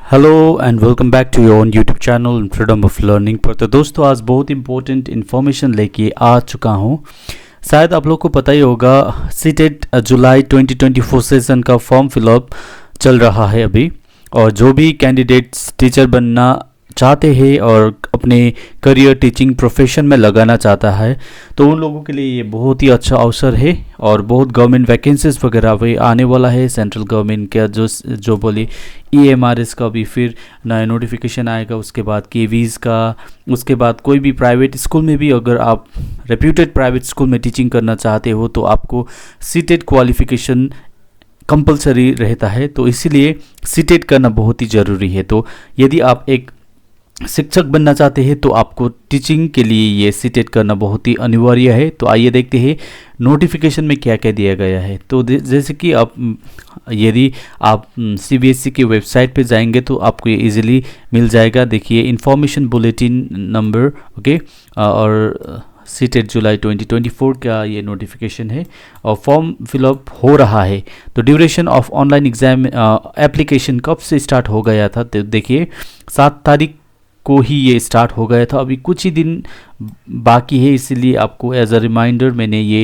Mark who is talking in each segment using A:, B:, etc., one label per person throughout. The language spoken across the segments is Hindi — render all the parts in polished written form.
A: Hello and welcome back to your own YouTube channel freedom of learning पर। तो दोस्तों आज बहुत इंपॉर्टेंट इन्फॉर्मेशन लेके आ चुका हूँ। शायद आप लोग को पता ही होगा, सीटेट जुलाई 2024 सेशन का फॉर्म फिलअप चल रहा है अभी। और जो भी कैंडिडेट्स टीचर बनना चाहते हैं और अपने करियर टीचिंग प्रोफेशन में लगाना चाहता है, तो उन लोगों के लिए ये बहुत ही अच्छा अवसर है। और बहुत गवर्नमेंट वैकेंसीज वगैरह भी आने वाला है। सेंट्रल गवर्नमेंट का जो बोली EMRS का भी फिर नया नोटिफिकेशन आएगा, उसके बाद KVs का, उसके बाद कोई भी प्राइवेट स्कूल में भी अगर आप रेप्यूटेड प्राइवेट स्कूल में टीचिंग करना चाहते हो तो आपको सीटेट क्वालिफिकेशन कंपलसरी रहता है। तो इसीलिए सीटेट करना बहुत ही ज़रूरी है। तो यदि आप एक शिक्षक बनना चाहते हैं तो आपको टीचिंग के लिए ये सीटेट करना बहुत ही अनिवार्य है। तो आइए देखते हैं नोटिफिकेशन में क्या क्या दिया गया है। तो जैसे कि यदि आप CBSE की वेबसाइट पे जाएंगे तो आपको ये इजीली मिल जाएगा। देखिए इन्फॉर्मेशन बुलेटिन नंबर, ओके, और सीटेट जुलाई 2024 का ये नोटिफिकेशन है और फॉर्म फिलअप हो रहा है। तो duration of online exam application कब से स्टार्ट हो गया था, तो देखिए 7 तारीख को ही ये स्टार्ट हो गया था। अभी कुछ ही दिन बाकी है, इसीलिए आपको एज अ रिमाइंडर मैंने ये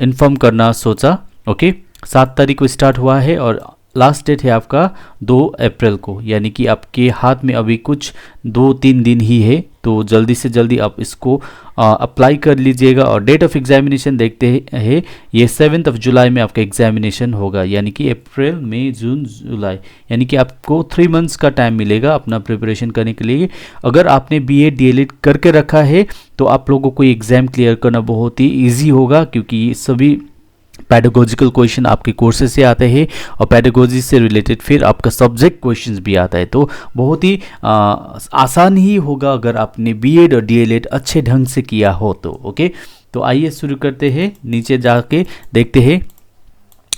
A: इन्फॉर्म करना सोचा। ओके, 7 तारीख को स्टार्ट हुआ है और लास्ट डेट है आपका 2 अप्रैल को, यानी कि आपके हाथ में अभी कुछ 2-3 दिन ही है। तो जल्दी से जल्दी आप इसको अप्लाई कर लीजिएगा। और डेट ऑफ एग्जामिनेशन देखते हैं, ये 7 जुलाई में आपका एग्जामिनेशन होगा, यानी कि अप्रैल मई जून जुलाई, यानी कि आपको 3 मंथ्स का टाइम मिलेगा अपना प्रिपरेशन करने के लिए। अगर आपने BEd DLEd करके रखा है तो आप लोगों को एग्ज़ाम क्लियर करना बहुत ही ईजी होगा, क्योंकि सभी पैडागोजिकल क्वेश्चन आपके कोर्सेज से आते हैं और पैडागोजी से रिलेटेड फिर आपका सब्जेक्ट क्वेश्चंस भी आता है। तो बहुत ही आसान ही होगा अगर आपने BEd और DLEd अच्छे ढंग से किया हो तो। ओके, तो आइए शुरू करते हैं, नीचे जाके देखते हैं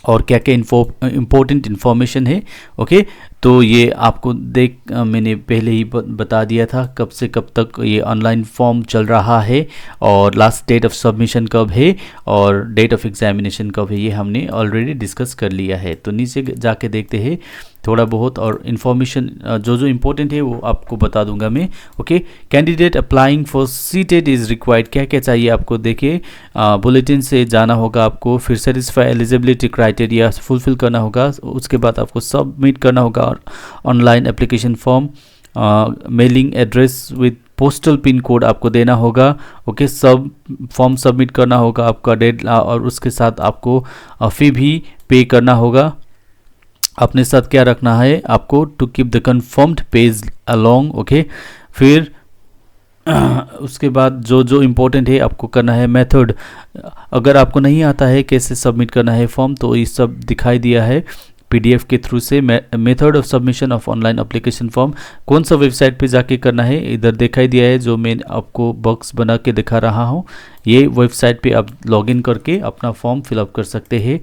A: और क्या क्या इम्पोर्टेंट इन्फॉर्मेशन है। ओके, तो ये आपको मैंने पहले ही बता दिया था कब से कब तक ये ऑनलाइन फॉर्म चल रहा है और लास्ट डेट ऑफ सबमिशन कब है और डेट ऑफ एग्जामिनेशन कब है, ये हमने ऑलरेडी डिस्कस कर लिया है। तो नीचे जाके देखते हैं थोड़ा बहुत और इन्फॉर्मेशन जो इम्पोर्टेंट है वो आपको बता दूंगा मैं। Okay, candidate applying for CTET is required, क्या क्या चाहिए आपको, देखिए बुलेटिन से जाना होगा आपको, फिर सेटिस्फाई एलिजिबिलिटी क्राइटेरिया फुलफिल करना होगा, उसके बाद आपको सबमिट करना होगा और online application form, mailing address with postal pin code आपको देना होगा। ओके, सब फॉर्म सबमिट करना होगा आपका डेट, और उसके साथ आपको फ़ी भी पे करना होगा। अपने साथ क्या रखना है आपको, to keep the confirmed page along. Okay, फिर उसके बाद जो इम्पोर्टेंट है आपको करना है मेथड। अगर आपको नहीं आता है कैसे सबमिट करना है फॉर्म, तो ये सब दिखाई दिया है PDF के थ्रू से। Method of submission of online application form कौन सा वेबसाइट पे जाके करना है, इधर दिखाई दिया है, जो मैं आपको बॉक्स बना के दिखा रहा हूँ। ये वेबसाइट पे आप लॉगिन करके अपना फॉर्म फिलअप कर सकते हैं।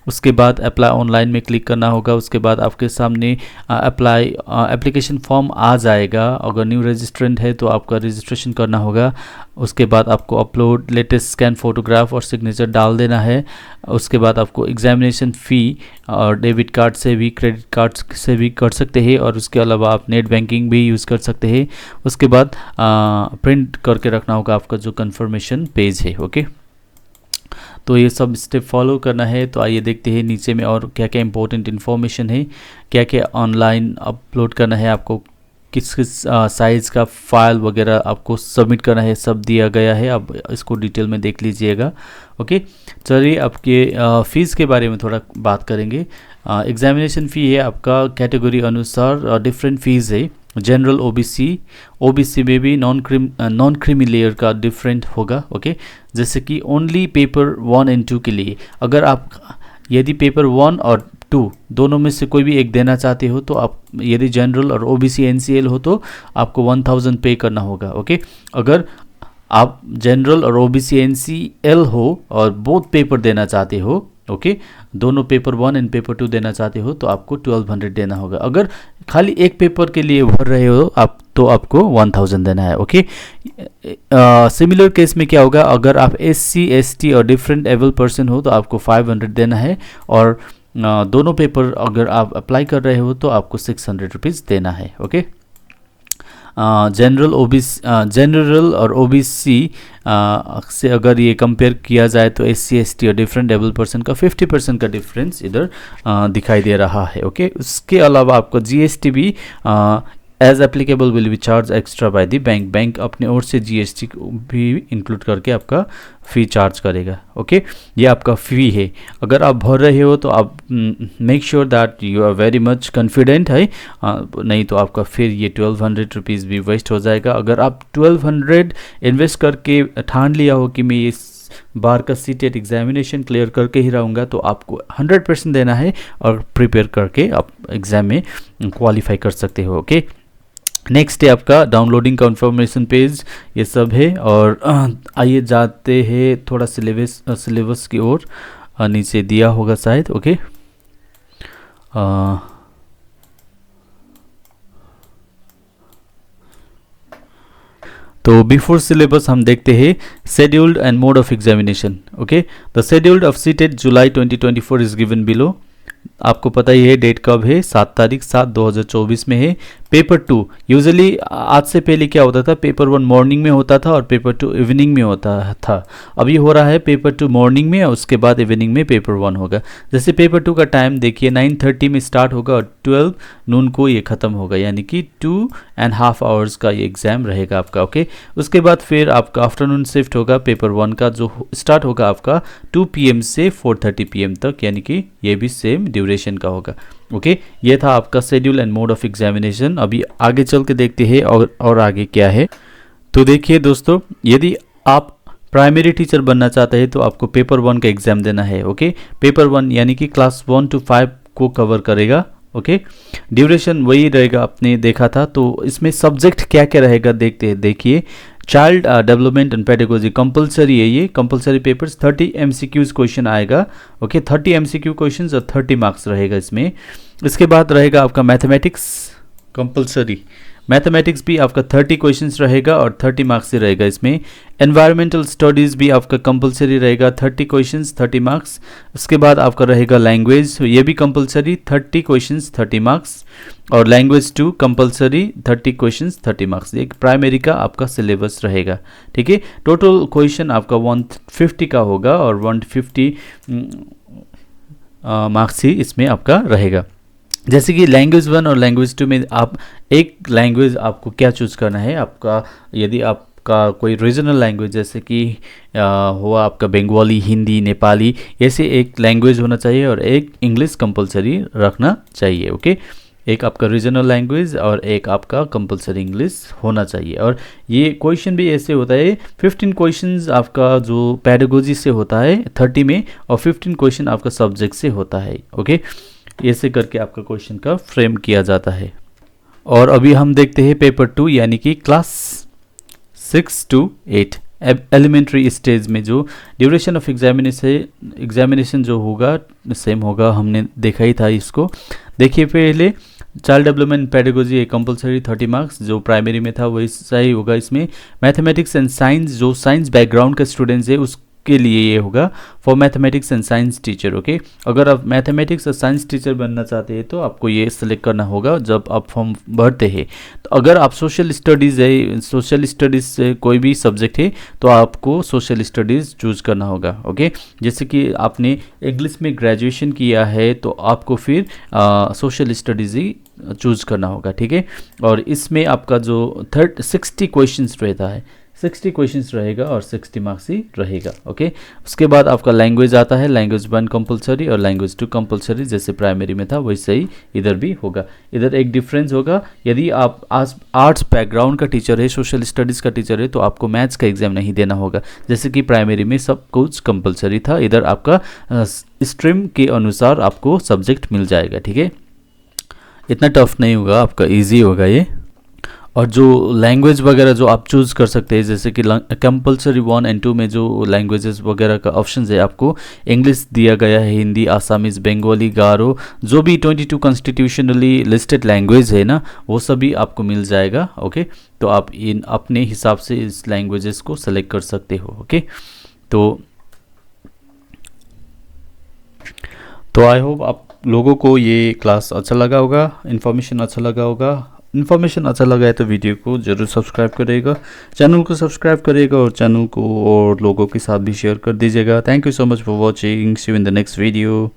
A: उसके बाद अप्लाई ऑनलाइन में क्लिक करना होगा। उसके बाद आपके सामने एप्लीकेशन फॉर्म आ जाएगा। अगर न्यू रजिस्ट्रेंट है तो आपका रजिस्ट्रेशन करना होगा। उसके बाद आपको अपलोड लेटेस्ट स्कैन फोटोग्राफ और सिग्नेचर डाल देना है। उसके बाद आपको एग्जामिनेशन फ़ी और डेबिट कार्ड से भी, क्रेडिट कार्ड से भी कर सकते हैं, और उसके अलावा आप नेट बैंकिंग भी यूज़ कर सकते हैं। उसके बाद प्रिंट करके रखना होगा आपका जो कन्फर्मेशन पेज है। ओके, तो ये सब स्टेप फॉलो करना है। तो आइए देखते हैं नीचे में और क्या क्या इंपॉर्टेंट इन्फॉर्मेशन है, क्या क्या ऑनलाइन अपलोड करना है आपको, किस किस साइज़ का फाइल वगैरह आपको सबमिट करना है, सब दिया गया है। आप इसको डिटेल में देख लीजिएगा। ओके, चलिए आपके फ़ीस के बारे में थोड़ा बात करेंगे। एग्जामिनेशन फ़ी है आपका कैटेगरी अनुसार डिफरेंट फ़ीस है। जनरल OBC में भी नॉन क्रीमी लेयर का डिफरेंट होगा। ओके, जैसे कि ओनली पेपर 1 और 2 के लिए, अगर आप यदि पेपर 1 और 2 दोनों में से कोई भी एक देना चाहते हो तो आप, यदि जनरल और OBC NCL हो तो आपको 1000 पे करना होगा। ओके, अगर आप जनरल और OBC NCL हो और बोथ पेपर देना चाहते हो, ओके, दोनों पेपर 1 और पेपर 2 देना चाहते हो तो आपको 1200 देना होगा। अगर खाली एक पेपर के लिए भर रहे हो आप तो आपको 1000 देना है। ओके, सिमिलर केस में क्या होगा, अगर आप SC ST और डिफरेंट एबल पर्सन हो तो आपको 500 देना है, और दोनों पेपर अगर आप अप्लाई कर रहे हो तो आपको 600 रुपीज़ देना है। ओके, जनरल और ओबीसी से अगर ये कंपेयर किया जाए तो एससी एसटी और डिफरेंट एबल पर्सन का 50% का डिफरेंस इधर दिखाई दे रहा है। ओके, उसके अलावा आपको जीएसटी भी as applicable will be charge extra by the bank अपने ओर से जीएसटी भी इंक्लूड करके आपका फ़ी चार्ज करेगा। ओके, ये आपका फ़ी है। अगर आप भर रहे हो तो आप make sure that you are very much confident है, नहीं तो आपका फिर ये 1200 रुपीज़ भी वेस्ट हो जाएगा। अगर आप 1200 इन्वेस्ट करके ठान लिया हो कि मैं इस बार का सीटेट एग्जामिनेशन क्लियर करके ही रहूँगा, तो आपको 100% देना है और प्रिपेयर करके आप एग्ज़ाम में क्वालिफाई कर सकते हो। ओके, नेक्स्ट है आपका डाउनलोडिंग कंफर्मेशन पेज, ये सब है। और आइए जाते हैं थोड़ा सिलेबस की ओर, नीचे दिया होगा शायद। ओके, तो बिफोर सिलेबस हम देखते हैं scheduled and mode of examination. Okay, the scheduled of CTET July 2024 is given below. आपको पता ही है डेट कब है, 7 तारीख 7/2024 में है। पेपर 2 यूजुअली आज से पहले क्या होता था, पेपर 1 मॉर्निंग में होता था और पेपर 2 इवनिंग में होता था। अभी हो रहा है पेपर 2 मॉर्निंग में और उसके बाद इवनिंग में पेपर 1 होगा। जैसे पेपर 2 का टाइम देखिए 9:30 में स्टार्ट होगा और 12 नून को ये ख़त्म होगा, यानी कि 2.5 आवर्स का ये एग्ज़ाम रहेगा आपका। ओके, उसके बाद फिर आपका आफ्टरनून शिफ्ट होगा पेपर 1 का, जो स्टार्ट होगा आपका 2 PM से 4:30 PM तक, यानी कि ये भी सेम ड्यूरेशन का होगा। ओके, ये था आपका schedule and mode of examination. अभी आगे चल के देखते हैं और आगे क्या है। तो देखिए दोस्तों, यदि आप प्राइमरी टीचर बनना चाहते हैं तो आपको पेपर 1 का एग्ज़ाम देना है। ओके, पेपर 1 यानी कि क्लास 1 to 5 को कवर करेगा। ओके, ड्यूरेशन वही रहेगा, आपने देखा था। तो इसमें सब्जेक्ट क्या क्या रहेगा देखते हैं। देखिए, child development and pedagogy compulsory है, ये कंपलसरी पेपर्स 30 MCQs क्वेश्चन आएगा। ओके, 30 MCQ क्वेश्चंस और 30 मार्क्स रहेगा इसमें। इसके बाद रहेगा आपका मैथमेटिक्स कंपलसरी, मैथमेटिक्स भी आपका 30 क्वेश्चंस रहेगा और 30 मार्क्स ही रहेगा इसमें। एनवायरमेंटल स्टडीज़ भी आपका कंपलसरी रहेगा, 30 क्वेश्चंस 30 मार्क्स। उसके बाद आपका रहेगा लैंग्वेज, ये भी कंपलसरी 30 क्वेश्चंस 30 मार्क्स। और लैंग्वेज 2 कंपलसरी 30 क्वेश्चंस 30 मार्क्स। एक प्राइमरी का आपका सिलेबस रहेगा। ठीक है, टोटल क्वेश्चन आपका 150 का होगा और 150 मार्क्स ही इसमें आपका रहेगा। जैसे कि लैंग्वेज 1 और लैंग्वेज 2 में आप एक लैंग्वेज आपको क्या चूज़ करना है। आपका यदि आपका कोई रीजनल लैंग्वेज जैसे कि हुआ आपका बंगाली, हिंदी, नेपाली, ऐसे एक लैंग्वेज होना चाहिए और एक इंग्लिश कंपलसरी रखना चाहिए। ओके, एक आपका रीजनल लैंग्वेज और एक आपका कंपलसरी इंग्लिश होना चाहिए। और ये क्वेश्चन भी ऐसे होता है, 15 क्वेश्चंस आपका जो पेडागोजी से होता है 30 में, और 15 क्वेश्चन आपका सब्जेक्ट से होता है। ओके, ऐसे करके आपका क्वेश्चन का फ्रेम किया जाता है। और अभी हम देखते हैं पेपर 2 यानी कि क्लास 6 to 8 एलिमेंट्री स्टेज में जो ड्यूरेशन ऑफ एग्जामिनेशन जो होगा सेम होगा, हमने देखा ही था इसको। देखिए, पहले child development pedagogy compulsory 30 marks, जो प्राइमरी में था वही सही होगा इसमें। मैथमेटिक्स एंड साइंस, जो साइंस बैकग्राउंड का स्टूडेंट्स है उसके लिए ये होगा for mathematics and science teacher. Okay, अगर आप मैथमेटिक्स और साइंस टीचर बनना चाहते हैं तो आपको ये सिलेक्ट करना होगा जब आप फॉर्म भरते हैं। तो अगर आप सोशल स्टडीज़ है, सोशल स्टडीज़ से कोई भी सब्जेक्ट है तो आपको सोशल स्टडीज़ चूज़ करना होगा। ओके, जैसे कि आपने इंग्लिश में ग्रेजुएशन किया है तो आपको फिर सोशल स्टडीज़ ही चूज़ करना होगा। ठीक है, और इसमें आपका जो 60 क्वेश्चंस रहता है, 60 क्वेश्चंस रहेगा और 60 मार्क्स ही रहेगा। ओके, उसके बाद आपका लैंग्वेज आता है, लैंग्वेज 1 कंपलसरी और लैंग्वेज 2 कंपलसरी, जैसे प्राइमरी में था वैसे ही इधर भी होगा। इधर एक डिफरेंस होगा, यदि आप आर्ट्स बैकग्राउंड का टीचर है, सोशल स्टडीज़ का टीचर है तो आपको मैथ्स का एग्जाम नहीं देना होगा। जैसे कि प्राइमरी में सब कुछ कंपलसरी था, इधर आपका स्ट्रीम के अनुसार आपको सब्जेक्ट मिल जाएगा। ठीक है, इतना टफ नहीं होगा, आपका ईजी होगा ये। और जो लैंग्वेज वगैरह जो आप चूज़ कर सकते हैं, जैसे कि कंपलसरी 1 और 2 में जो लैंग्वेजेस वगैरह का ऑप्शन है, आपको इंग्लिश दिया गया है, हिंदी, आसामीज़, बंगाली, गारो, जो भी 22 कॉन्स्टिट्यूशनली लिस्टेड लैंग्वेज है ना, वो सभी आपको मिल जाएगा। ओके, तो आप इन अपने हिसाब से इस लैंग्वेजेस को सेलेक्ट कर सकते हो। ओके, तो आई होप आप आप लोगों को ये क्लास अच्छा लगा होगा, इन्फॉर्मेशन अच्छा लगा होगा। इन्फॉर्मेशन अच्छा लगा है तो वीडियो को ज़रूर सब्सक्राइब करिएगा, चैनल को सब्सक्राइब करिएगा और चैनल को और लोगों के साथ भी शेयर कर दीजिएगा। Thank you so much for watching, see you in the next video.